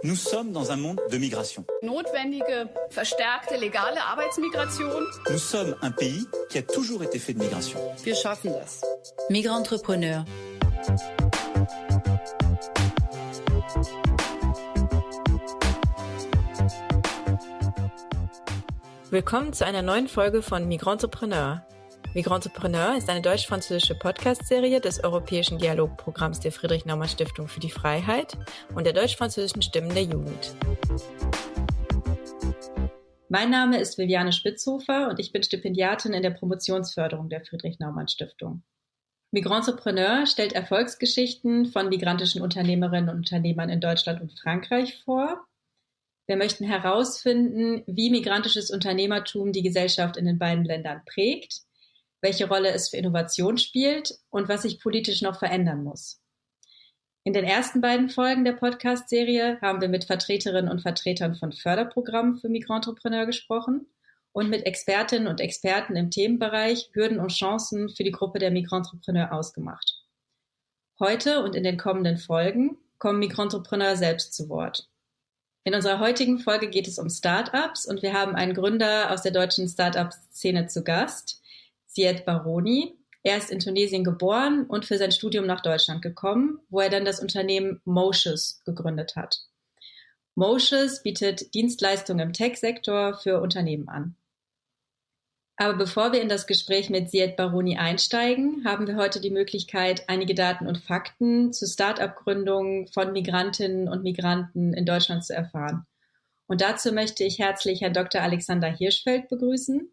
Nous sommes dans un monde de migration. Notwendige, verstärkte legale Arbeitsmigration. Nous sommes un pays qui a toujours été fait de migration. Wir schaffen das. Migrantrepreneur. Willkommen zu einer neuen Folge von Migrantrepreneur. Migrantrepreneur ist eine deutsch-französische Podcast-Serie des Europäischen Dialogprogramms der Friedrich-Naumann-Stiftung für die Freiheit und der deutsch-französischen Stimmen der Jugend. Mein Name ist Viviane Spitzhofer und ich bin Stipendiatin in der Promotionsförderung der Friedrich-Naumann-Stiftung. Migrantrepreneur stellt Erfolgsgeschichten von migrantischen Unternehmerinnen und Unternehmern in Deutschland und Frankreich vor. Wir möchten herausfinden, wie migrantisches Unternehmertum die Gesellschaft in den beiden Ländern prägt, welche Rolle es für Innovation spielt und was sich politisch noch verändern muss. In den ersten beiden Folgen der Podcast-Serie haben wir mit Vertreterinnen und Vertretern von Förderprogrammen für Migrantrepreneur gesprochen und mit Expertinnen und Experten im Themenbereich Hürden und Chancen für die Gruppe der Migrantrepreneur ausgemacht. Heute und in den kommenden Folgen kommen Migrantrepreneur selbst zu Wort. In unserer heutigen Folge geht es um Start-ups und wir haben einen Gründer aus der deutschen Start-up-Szene zu Gast, Ziad Baroni. Er ist in Tunesien geboren und für sein Studium nach Deutschland gekommen, wo er dann das Unternehmen Mocious gegründet hat. Mocious bietet Dienstleistungen im Tech-Sektor für Unternehmen an. Aber bevor wir in das Gespräch mit Ziad Baroni einsteigen, haben wir heute die Möglichkeit, einige Daten und Fakten zu Start-up-Gründungen von Migrantinnen und Migranten in Deutschland zu erfahren. Und dazu möchte ich herzlich Herrn Dr. Alexander Hirschfeld begrüßen.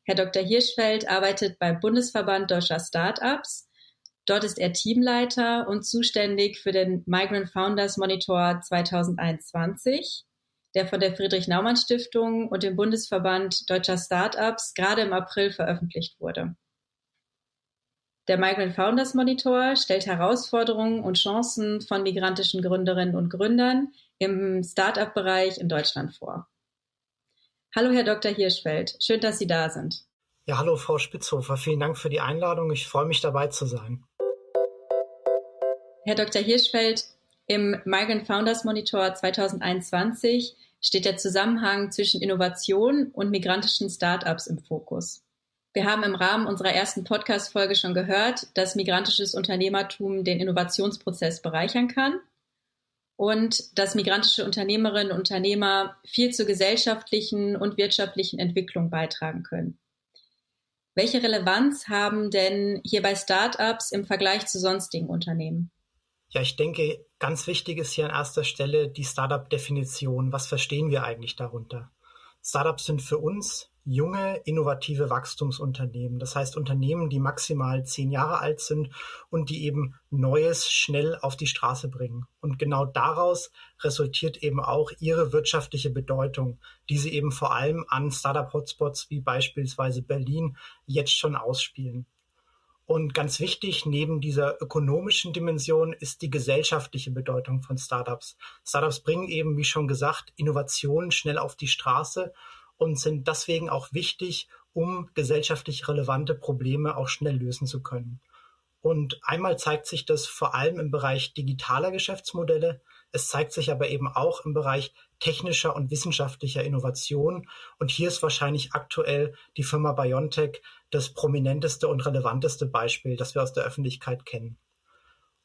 Herr Dr. Hirschfeld arbeitet beim Bundesverband Deutscher Start-ups. Dort ist er Teamleiter und zuständig für den Migrant Founders Monitor 2021, der von der Friedrich-Naumann-Stiftung und dem Bundesverband Deutscher Start-ups gerade im April veröffentlicht wurde. Der Migrant Founders Monitor stellt Herausforderungen und Chancen von migrantischen Gründerinnen und Gründern im Start-up-Bereich in Deutschland vor. Hallo Herr Dr. Hirschfeld, schön, dass Sie da sind. Ja, hallo Frau Spitzhofer, vielen Dank für die Einladung. Ich freue mich, dabei zu sein. Herr Dr. Hirschfeld, im Migrant Founders Monitor 2021 steht der Zusammenhang zwischen Innovation und migrantischen Start-ups im Fokus. Wir haben im Rahmen unserer ersten Podcast-Folge schon gehört, dass migrantisches Unternehmertum den Innovationsprozess bereichern kann und dass migrantische Unternehmerinnen und Unternehmer viel zur gesellschaftlichen und wirtschaftlichen Entwicklung beitragen können. Welche Relevanz haben denn hierbei Start-ups im Vergleich zu sonstigen Unternehmen? Ja, ich denke, ganz wichtig ist hier an erster Stelle die Startup-Definition. Was verstehen wir eigentlich darunter? Startups sind für uns junge, innovative Wachstumsunternehmen. Das heißt Unternehmen, die maximal 10 Jahre alt sind und die eben Neues schnell auf die Straße bringen. Und genau daraus resultiert eben auch ihre wirtschaftliche Bedeutung, die sie eben vor allem an Startup-Hotspots wie beispielsweise Berlin jetzt schon ausspielen. Und ganz wichtig, neben dieser ökonomischen Dimension ist die gesellschaftliche Bedeutung von Startups. Startups bringen eben, wie schon gesagt, Innovationen schnell auf die Straße und sind deswegen auch wichtig, um gesellschaftlich relevante Probleme auch schnell lösen zu können. Und einmal zeigt sich das vor allem im Bereich digitaler Geschäftsmodelle. Es zeigt sich aber eben auch im Bereich technischer und wissenschaftlicher Innovation. Und hier ist wahrscheinlich aktuell die Firma BioNTech das prominenteste und relevanteste Beispiel, das wir aus der Öffentlichkeit kennen.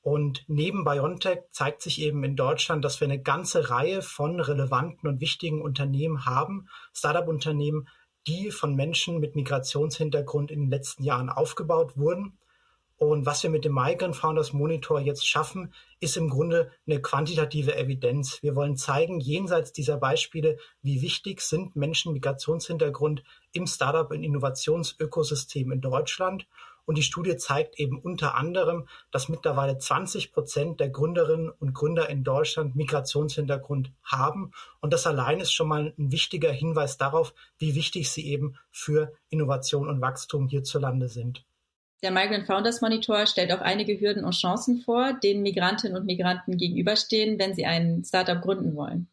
Und neben BioNTech zeigt sich eben in Deutschland, dass wir eine ganze Reihe von relevanten und wichtigen Unternehmen haben, Startup-Unternehmen, die von Menschen mit Migrationshintergrund in den letzten Jahren aufgebaut wurden. Und was wir mit dem Migrant Founders Monitor jetzt schaffen, ist im Grunde eine quantitative Evidenz. Wir wollen zeigen, jenseits dieser Beispiele, wie wichtig sind Menschen mit Migrationshintergrund im Startup- und Innovationsökosystem in Deutschland. Und die Studie zeigt eben unter anderem, dass mittlerweile 20% der Gründerinnen und Gründer in Deutschland Migrationshintergrund haben. Und das allein ist schon mal ein wichtiger Hinweis darauf, wie wichtig sie eben für Innovation und Wachstum hierzulande sind. Der Migrant Founders Monitor stellt auch einige Hürden und Chancen vor, denen Migrantinnen und Migranten gegenüberstehen, wenn sie ein Startup gründen wollen.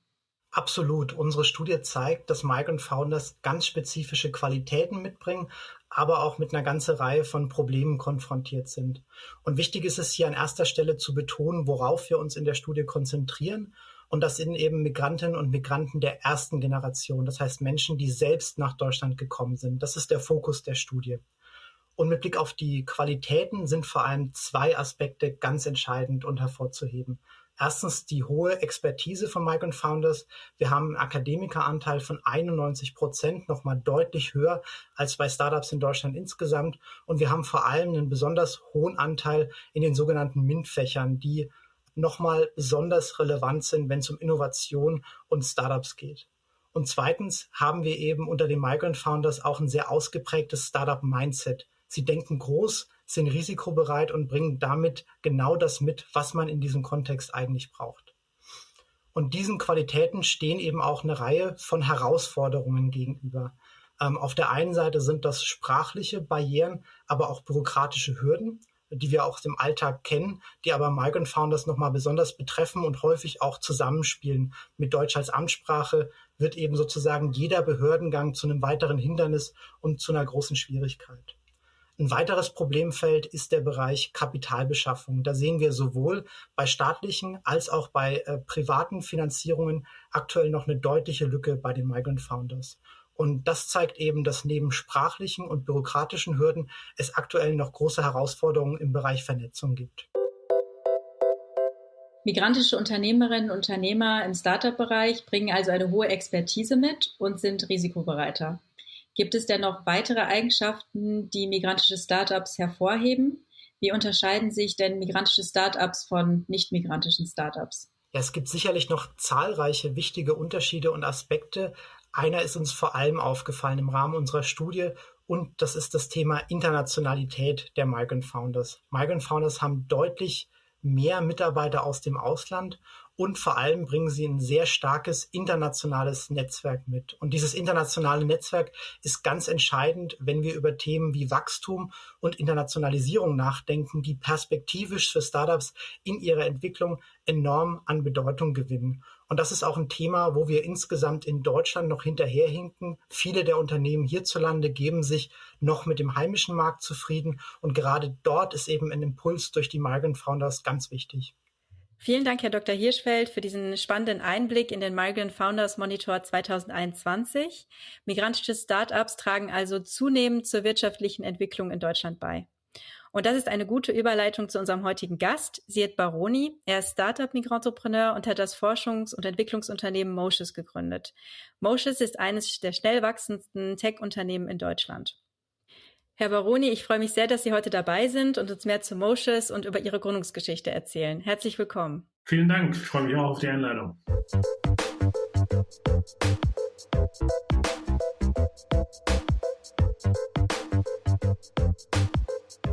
Absolut. Unsere Studie zeigt, dass Migrant Founders ganz spezifische Qualitäten mitbringen, aber auch mit einer ganzen Reihe von Problemen konfrontiert sind. Und wichtig ist es hier an erster Stelle zu betonen, worauf wir uns in der Studie konzentrieren. Und das sind eben Migrantinnen und Migranten der ersten Generation. Das heißt Menschen, die selbst nach Deutschland gekommen sind. Das ist der Fokus der Studie. Und mit Blick auf die Qualitäten sind vor allem 2 Aspekte ganz entscheidend und hervorzuheben. Erstens die hohe Expertise von Migrant Founders. Wir haben einen Akademikeranteil von 91%, nochmal deutlich höher als bei Startups in Deutschland insgesamt. Und wir haben vor allem einen besonders hohen Anteil in den sogenannten MINT-Fächern, die nochmal besonders relevant sind, wenn es um Innovation und Startups geht. Und zweitens haben wir eben unter den Migrant Founders auch ein sehr ausgeprägtes Startup-Mindset. Sie denken groß, sind risikobereit und bringen damit genau das mit, was man in diesem Kontext eigentlich braucht. Und diesen Qualitäten stehen eben auch eine Reihe von Herausforderungen gegenüber. Auf der einen Seite sind das sprachliche Barrieren, aber auch bürokratische Hürden, die wir auch im Alltag kennen, die aber Migrant Founders nochmal besonders betreffen und häufig auch zusammenspielen. Mit Deutsch als Amtssprache wird eben sozusagen jeder Behördengang zu einem weiteren Hindernis und zu einer großen Schwierigkeit. Ein weiteres Problemfeld ist der Bereich Kapitalbeschaffung. Da sehen wir sowohl bei staatlichen als auch bei privaten Finanzierungen aktuell noch eine deutliche Lücke bei den Migrant Founders. Und das zeigt eben, dass neben sprachlichen und bürokratischen Hürden es aktuell noch große Herausforderungen im Bereich Vernetzung gibt. Migrantische Unternehmerinnen und Unternehmer im Startup-Bereich bringen also eine hohe Expertise mit und sind risikobereiter. Gibt es denn noch weitere Eigenschaften, die migrantische Startups hervorheben? Wie unterscheiden sich denn migrantische Startups von nicht-migrantischen Startups? Ja, es gibt sicherlich noch zahlreiche wichtige Unterschiede und Aspekte. Einer ist uns vor allem aufgefallen im Rahmen unserer Studie und das ist das Thema Internationalität der Migrant Founders. Migrant Founders haben deutlich mehr Mitarbeiter aus dem Ausland und vor allem bringen sie ein sehr starkes internationales Netzwerk mit. Und dieses internationale Netzwerk ist ganz entscheidend, wenn wir über Themen wie Wachstum und Internationalisierung nachdenken, die perspektivisch für Startups in ihrer Entwicklung enorm an Bedeutung gewinnen. Und das ist auch ein Thema, wo wir insgesamt in Deutschland noch hinterherhinken. Viele der Unternehmen hierzulande geben sich noch mit dem heimischen Markt zufrieden. Und gerade dort ist eben ein Impuls durch die Migrant Founders ganz wichtig. Vielen Dank, Herr Dr. Hirschfeld, für diesen spannenden Einblick in den Migrant Founders Monitor 2021. Migrantische Startups tragen also zunehmend zur wirtschaftlichen Entwicklung in Deutschland bei. Und das ist eine gute Überleitung zu unserem heutigen Gast, Syed Baroni. Er ist Startup-Migrantrepreneur und hat das Forschungs- und Entwicklungsunternehmen Motius gegründet. Motius ist eines der schnell wachsendsten Tech-Unternehmen in Deutschland. Herr Baroni, ich freue mich sehr, dass Sie heute dabei sind und uns mehr zu Motius und über Ihre Gründungsgeschichte erzählen. Herzlich willkommen. Vielen Dank. Ich freue mich auch auf die Einladung.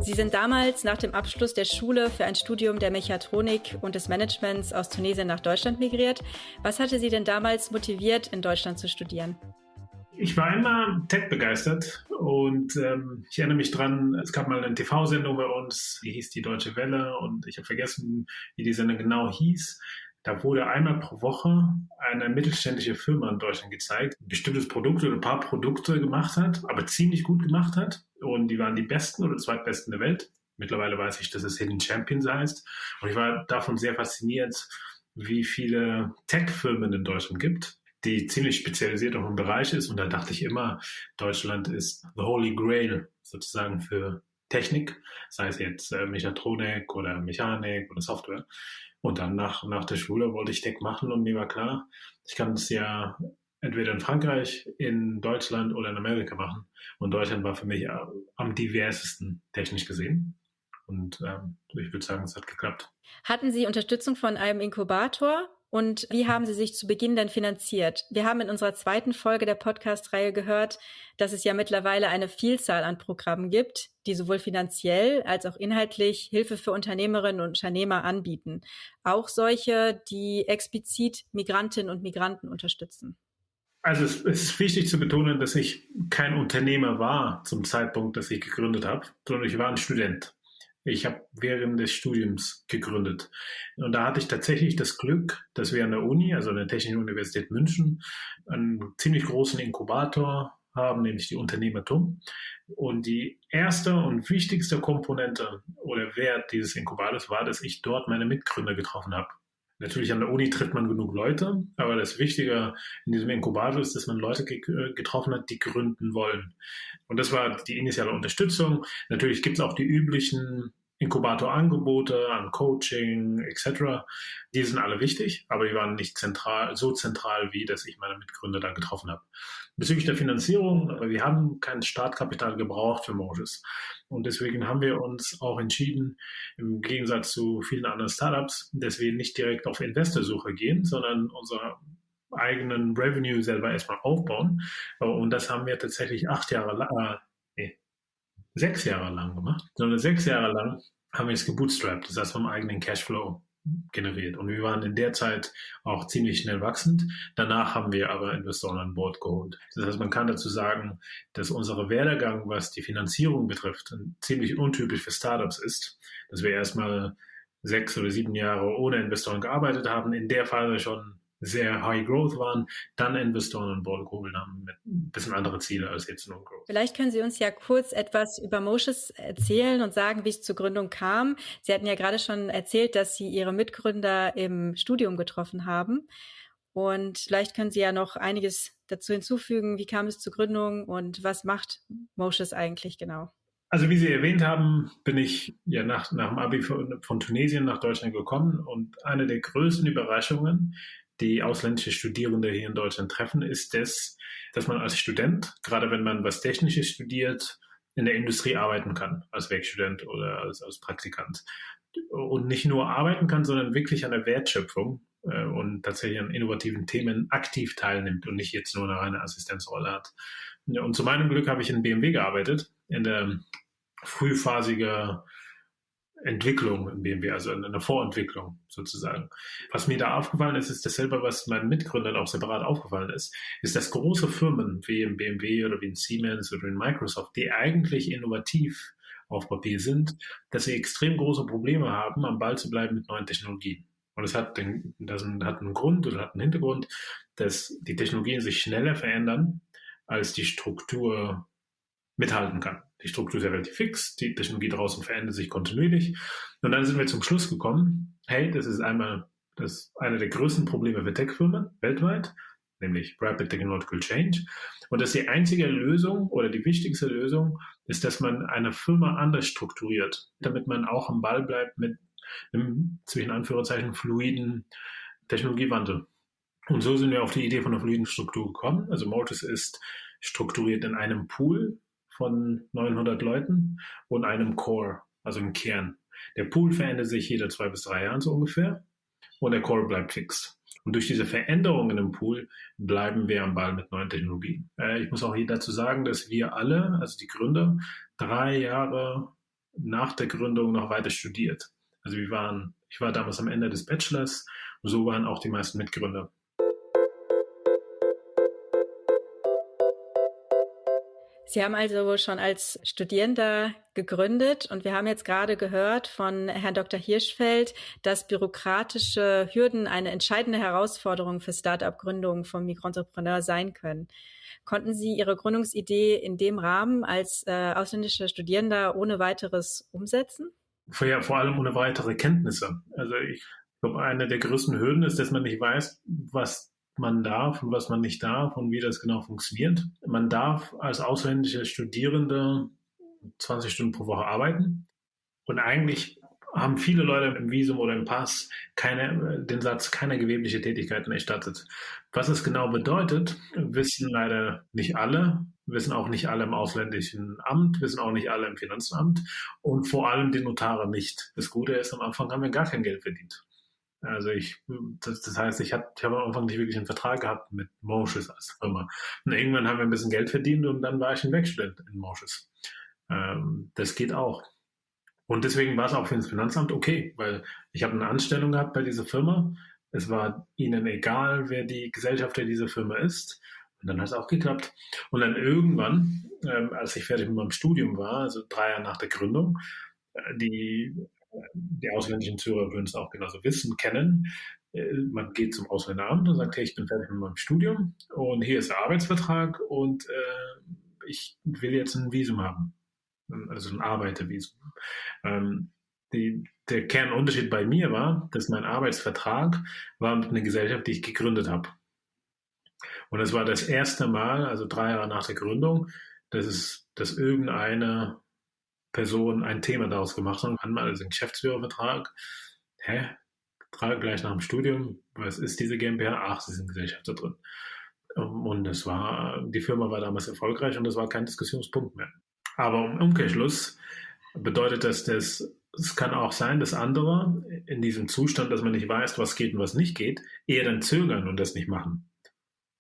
Sie sind damals nach dem Abschluss der Schule für ein Studium der Mechatronik und des Managements aus Tunesien nach Deutschland migriert. Was hatte Sie denn damals motiviert, in Deutschland zu studieren? Ich war immer Tech begeistert und ich erinnere mich dran, es gab mal eine TV-Sendung bei uns, die hieß die Deutsche Welle und ich habe vergessen, wie die Sendung genau hieß. Da wurde einmal pro Woche eine mittelständische Firma in Deutschland gezeigt, ein bestimmtes Produkt oder ein paar Produkte gemacht hat, aber ziemlich gut gemacht hat und die waren die besten oder zweitbesten der Welt. Mittlerweile weiß ich, dass es Hidden Champions heißt und ich war davon sehr fasziniert, wie viele Tech-Firmen in Deutschland gibt, die ziemlich spezialisiert auf einen Bereich ist. Und da dachte ich immer, Deutschland ist the holy grail sozusagen für Technik, sei es jetzt Mechatronik oder Mechanik oder Software. Und dann nach der Schule wollte ich Tech machen und mir war klar, ich kann es ja entweder in Frankreich, in Deutschland oder in Amerika machen. Und Deutschland war für mich am diversesten technisch gesehen. Und ich würde sagen, es hat geklappt. Hatten Sie Unterstützung von einem Inkubator? Und wie haben Sie sich zu Beginn denn finanziert? Wir haben in unserer zweiten Folge der Podcast-Reihe gehört, dass es ja mittlerweile eine Vielzahl an Programmen gibt, die sowohl finanziell als auch inhaltlich Hilfe für Unternehmerinnen und Unternehmer anbieten. Auch solche, die explizit Migrantinnen und Migranten unterstützen. Also es ist wichtig zu betonen, dass ich kein Unternehmer war zum Zeitpunkt, dass ich gegründet habe, sondern ich war ein Student. Ich habe während des Studiums gegründet. Und da hatte ich tatsächlich das Glück, dass wir an der Uni, also an der Technischen Universität München, einen ziemlich großen Inkubator haben, nämlich die Unternehmertum. Und die erste und wichtigste Komponente oder Wert dieses Inkubators war, dass ich dort meine Mitgründer getroffen habe. Natürlich an der Uni trifft man genug Leute, aber das Wichtige in diesem Inkubator ist, dass man Leute getroffen hat, die gründen wollen. Und das war die initiale Unterstützung. Natürlich gibt es auch die üblichen Inkubatorangebote an Coaching etc. Die sind alle wichtig, aber die waren nicht so zentral, wie dass ich meine Mitgründer da getroffen habe. Bezüglich der Finanzierung, wir haben kein Startkapital gebraucht für Moses. Und deswegen haben wir uns auch entschieden, im Gegensatz zu vielen anderen Startups, dass wir nicht direkt auf Investorsuche gehen, sondern unsere eigenen Revenue selber erstmal aufbauen. Und das haben wir tatsächlich 6 Jahre lang gemacht, sondern 6 Jahre lang haben wir es gebootstrapped, das heißt vom eigenen Cashflow generiert. Und wir waren in der Zeit auch ziemlich schnell wachsend. Danach haben wir aber Investoren an Bord geholt. Das heißt, man kann dazu sagen, dass unser Werdegang, was die Finanzierung betrifft, ziemlich untypisch für Startups ist, dass wir erstmal 6 oder 7 Jahre ohne Investoren gearbeitet haben, in der Phase schon sehr high growth waren, dann Investoren an Bord geholt haben mit ein bisschen andere Ziele als jetzt nur Growth. Vielleicht können Sie uns ja kurz etwas über Moses erzählen und sagen, wie es zur Gründung kam. Sie hatten ja gerade schon erzählt, dass Sie Ihre Mitgründer im Studium getroffen haben. Und vielleicht können Sie ja noch einiges dazu hinzufügen. Wie kam es zur Gründung und was macht Moses eigentlich genau? Also wie Sie erwähnt haben, bin ich ja nach dem Abi von Tunesien nach Deutschland gekommen und eine der größten Überraschungen, die ausländische Studierende hier in Deutschland treffen, ist dass man als Student, gerade wenn man was Technisches studiert, in der Industrie arbeiten kann, als Werkstudent oder als Praktikant. Und nicht nur arbeiten kann, sondern wirklich an der Wertschöpfung und tatsächlich an innovativen Themen aktiv teilnimmt und nicht jetzt nur eine reine Assistenzrolle hat. Und zu meinem Glück habe ich in BMW gearbeitet, in der frühphasigen Entwicklung im BMW, also in einer Vorentwicklung sozusagen. Was mir da aufgefallen ist, ist dasselbe, was meinen Mitgründern auch separat aufgefallen ist, dass große Firmen wie in BMW oder wie in Siemens oder in Microsoft, die eigentlich innovativ auf Papier sind, dass sie extrem große Probleme haben, am Ball zu bleiben mit neuen Technologien. Und das hat einen Grund oder hat einen Hintergrund, dass die Technologien sich schneller verändern, als die Struktur mithalten kann. Die Struktur ist ja relativ fix, die Technologie draußen verändert sich kontinuierlich. Und dann sind wir zum Schluss gekommen, hey, das ist einer der größten Probleme für Tech-Firmen weltweit, nämlich Rapid Technological Change. Und dass die einzige Lösung oder die wichtigste Lösung ist, dass man eine Firma anders strukturiert, damit man auch am Ball bleibt mit einem, zwischen Anführungszeichen, fluiden Technologiewandel. Und so sind wir auf die Idee von einer fluiden Struktur gekommen. Also Moses ist strukturiert in einem Pool von 900 Leuten und einem Core, also im Kern. Der Pool verändert sich jede 2 bis 3 Jahre so ungefähr und der Core bleibt fix. Und durch diese Veränderungen im Pool bleiben wir am Ball mit neuen Technologien. Ich muss auch hier dazu sagen, dass wir alle, also die Gründer, 3 Jahre nach der Gründung noch weiter studiert. Also ich war damals am Ende des Bachelors und so waren auch die meisten Mitgründer. Sie haben also schon als Studierender gegründet und wir haben jetzt gerade gehört von Herrn Dr. Hirschfeld, dass bürokratische Hürden eine entscheidende Herausforderung für Start-up-Gründungen von Micro-Entrepreneur sein können. Konnten Sie Ihre Gründungsidee in dem Rahmen als ausländischer Studierender ohne weiteres umsetzen? Vor allem ohne weitere Kenntnisse. Also ich glaube, eine der größten Hürden ist, dass man nicht weiß, was man darf und was man nicht darf und wie das genau funktioniert. Man darf als ausländischer Studierende 20 Stunden pro Woche arbeiten und eigentlich haben viele Leute im Visum oder im Pass den Satz keiner gewerbliche Tätigkeiten erstattet. Was es genau bedeutet, wissen leider nicht alle, wissen auch nicht alle im ausländischen Amt, wissen auch nicht alle im Finanzamt und vor allem die Notare nicht. Das Gute ist, am Anfang haben wir gar kein Geld verdient. Also das heißt, ich habe am Anfang nicht wirklich einen Vertrag gehabt mit Moses als Firma. Und irgendwann haben wir ein bisschen Geld verdient und dann war ich ein Werkstudent in Moses. Das geht auch. Und deswegen war es auch für das Finanzamt okay, weil ich habe eine Anstellung gehabt bei dieser Firma. Es war ihnen egal, wer die Gesellschafter dieser Firma ist. Und dann hat es auch geklappt. Und dann irgendwann, als ich fertig mit meinem Studium war, also 3 Jahre nach der Gründung, die ausländischen Zuhörer würden es auch genauso kennen. Man geht zum Ausländeramt und sagt, hey, ich bin fertig mit meinem Studium und hier ist der Arbeitsvertrag und ich will jetzt ein Visum haben, also ein Arbeitervisum. Die Der Kernunterschied bei mir war, dass mein Arbeitsvertrag war mit einer Gesellschaft, die ich gegründet habe. Und es war das erste Mal, also 3 Jahre nach der Gründung, dass irgendeine Person ein Thema daraus gemacht hat. Einmal also einen Geschäftsführervertrag. Gleich nach dem Studium, was ist diese GmbH? Ach, sie sind Gesellschafter drin. Und die Firma war damals erfolgreich und das war kein Diskussionspunkt mehr. Aber im Umkehrschluss bedeutet das, es kann auch sein, dass andere in diesem Zustand, dass man nicht weiß, was geht und was nicht geht, eher dann zögern und das nicht machen.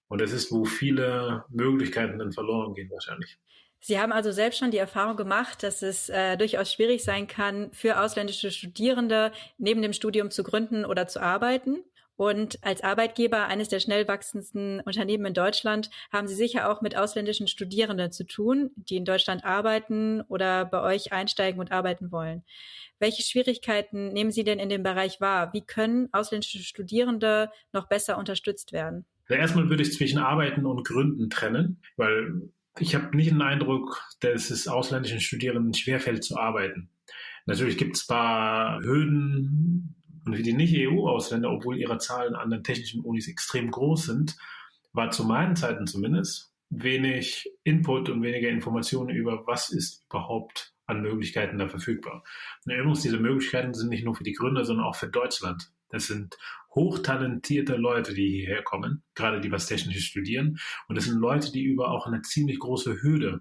Und das ist, wo viele Möglichkeiten dann verloren gehen wahrscheinlich. Sie haben also selbst schon die Erfahrung gemacht, dass es durchaus schwierig sein kann, für ausländische Studierende neben dem Studium zu gründen oder zu arbeiten. Und als Arbeitgeber eines der schnell wachsendsten Unternehmen in Deutschland haben Sie sicher auch mit ausländischen Studierenden zu tun, die in Deutschland arbeiten oder bei euch einsteigen und arbeiten wollen. Welche Schwierigkeiten nehmen Sie denn in dem Bereich wahr? Wie können ausländische Studierende noch besser unterstützt werden? Also erstmal würde ich zwischen Arbeiten und Gründen trennen, weil ich habe nicht den Eindruck, dass es ausländischen Studierenden schwerfällt zu arbeiten. Natürlich gibt es ein paar Hürden und für die Nicht-EU-Ausländer, obwohl ihre Zahlen an den technischen Unis extrem groß sind, war zu meinen Zeiten zumindest wenig Input und weniger Informationen über, was ist überhaupt an Möglichkeiten da verfügbar. Und übrigens, diese Möglichkeiten sind nicht nur für die Gründer, sondern auch für Deutschland. Das sind hochtalentierte Leute, die hierher kommen, gerade die was Technisches studieren. Und das sind Leute, die über auch eine ziemlich große Hürde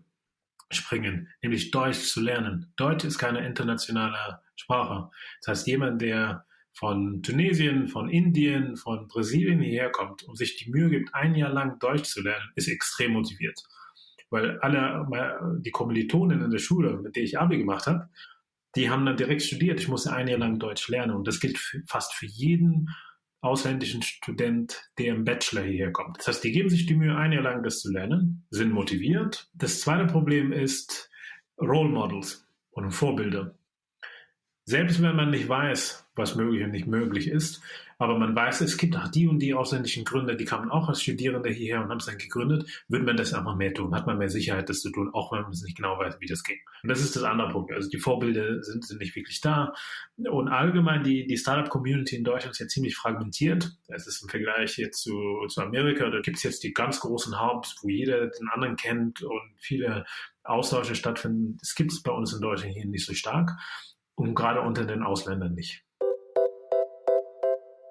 springen, nämlich Deutsch zu lernen. Deutsch ist keine internationale Sprache. Das heißt, jemand, der von Tunesien, von Indien, von Brasilien hierher kommt und sich die Mühe gibt, 1 Jahr lang Deutsch zu lernen, ist extrem motiviert. Weil alle die Kommilitonen in der Schule, mit denen ich Abi gemacht habe, die haben dann direkt studiert. Ich musste 1 Jahr lang Deutsch lernen. Und das gilt fast für jeden ausländischen Student, der im Bachelor hierher kommt. Das heißt, die geben sich die Mühe, 1 Jahr lang das zu lernen, sind motiviert. Das zweite Problem ist Role Models und Vorbilder. Selbst wenn man nicht weiß, was möglich und nicht möglich ist, aber man weiß, es gibt auch die und die ausländischen Gründer, die kamen auch als Studierende hierher und haben es dann gegründet, würde man das einfach mehr tun, hat man mehr Sicherheit, das zu tun, auch wenn man es nicht genau weiß, wie das geht. Und das ist das andere Punkt. Also die Vorbilder sind nicht wirklich da. Und allgemein die Startup-Community in Deutschland ist ja ziemlich fragmentiert. Es ist im Vergleich jetzt zu Amerika, da gibt es jetzt die ganz großen Hubs, wo jeder den anderen kennt und viele Austausche stattfinden. Das gibt es bei uns in Deutschland hier nicht so stark. Und gerade unter den Ausländern nicht.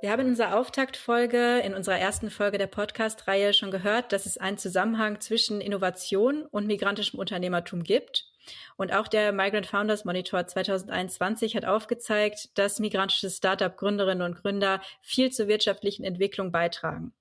Wir haben in unserer Auftaktfolge, in unserer ersten Folge der Podcast-Reihe schon gehört, dass es einen Zusammenhang zwischen Innovation und migrantischem Unternehmertum gibt. Und auch der Migrant Founders Monitor 2021 hat aufgezeigt, dass migrantische Startup-Gründerinnen und Gründer viel zur wirtschaftlichen Entwicklung beitragen.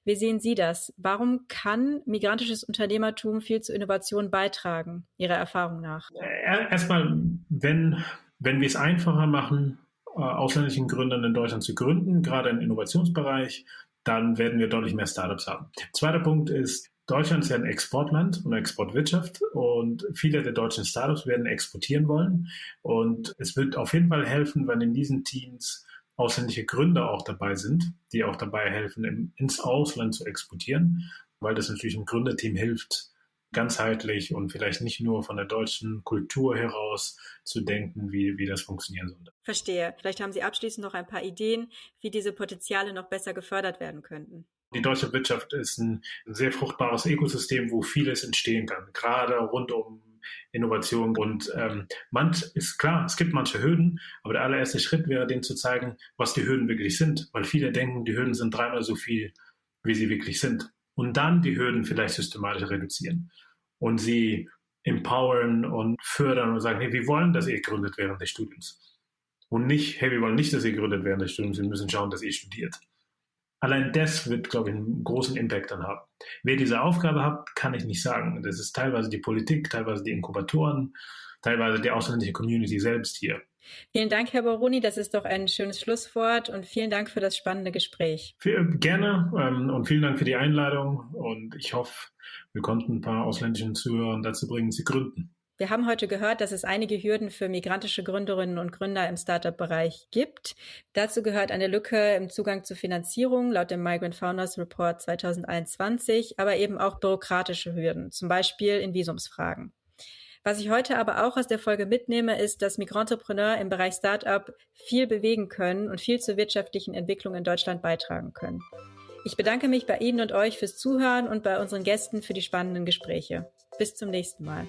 Wie sehen Sie das? Warum kann migrantisches Unternehmertum viel zur Innovation beitragen, Ihrer Erfahrung nach? Erstmal, wenn wir es einfacher machen, ausländischen Gründern in Deutschland zu gründen, gerade im Innovationsbereich, dann werden wir deutlich mehr Startups haben. Zweiter Punkt ist, Deutschland ist ja ein Exportland und eine Exportwirtschaft und viele der deutschen Startups werden exportieren wollen. Und es wird auf jeden Fall helfen, wenn in diesen Teams ausländische Gründer auch dabei sind, die auch dabei helfen, ins Ausland zu exportieren, weil das natürlich ein Gründerteam hilft, ganzheitlich und vielleicht nicht nur von der deutschen Kultur heraus zu denken, wie das funktionieren sollte. Verstehe. Vielleicht haben Sie abschließend noch ein paar Ideen, wie diese Potenziale noch besser gefördert werden könnten. Die deutsche Wirtschaft ist ein sehr fruchtbares Ökosystem, wo vieles entstehen kann, gerade rund um Innovation. Und ist klar, es gibt manche Hürden, aber der allererste Schritt wäre, denen zu zeigen, was die Hürden wirklich sind. Weil viele denken, die Hürden sind 3-mal so viel, wie sie wirklich sind. Und dann die Hürden vielleicht systematisch reduzieren und sie empowern und fördern und sagen, hey, wir wollen, dass ihr gründet während des Studiums. Und nicht, hey, wir wollen nicht, dass ihr gründet während des Studiums, wir müssen schauen, dass ihr studiert. Allein das wird, glaube ich, einen großen Impact dann haben. Wer diese Aufgabe hat, kann ich nicht sagen. Das ist teilweise die Politik, teilweise die Inkubatoren, teilweise die ausländische Community selbst hier. Vielen Dank, Herr Boroni. Das ist doch ein schönes Schlusswort und vielen Dank für das spannende Gespräch. Gerne und vielen Dank für die Einladung und ich hoffe, wir konnten ein paar ausländischen Zuhörern dazu bringen, sie gründen. Wir haben heute gehört, dass es einige Hürden für migrantische Gründerinnen und Gründer im Startup-Bereich gibt. Dazu gehört eine Lücke im Zugang zu Finanzierung laut dem Migrant Founders Report 2021, aber eben auch bürokratische Hürden, zum Beispiel in Visumsfragen. Was ich heute aber auch aus der Folge mitnehme, ist, dass Migrantrepreneur im Bereich Startup viel bewegen können und viel zur wirtschaftlichen Entwicklung in Deutschland beitragen können. Ich bedanke mich bei Ihnen und euch fürs Zuhören und bei unseren Gästen für die spannenden Gespräche. Bis zum nächsten Mal.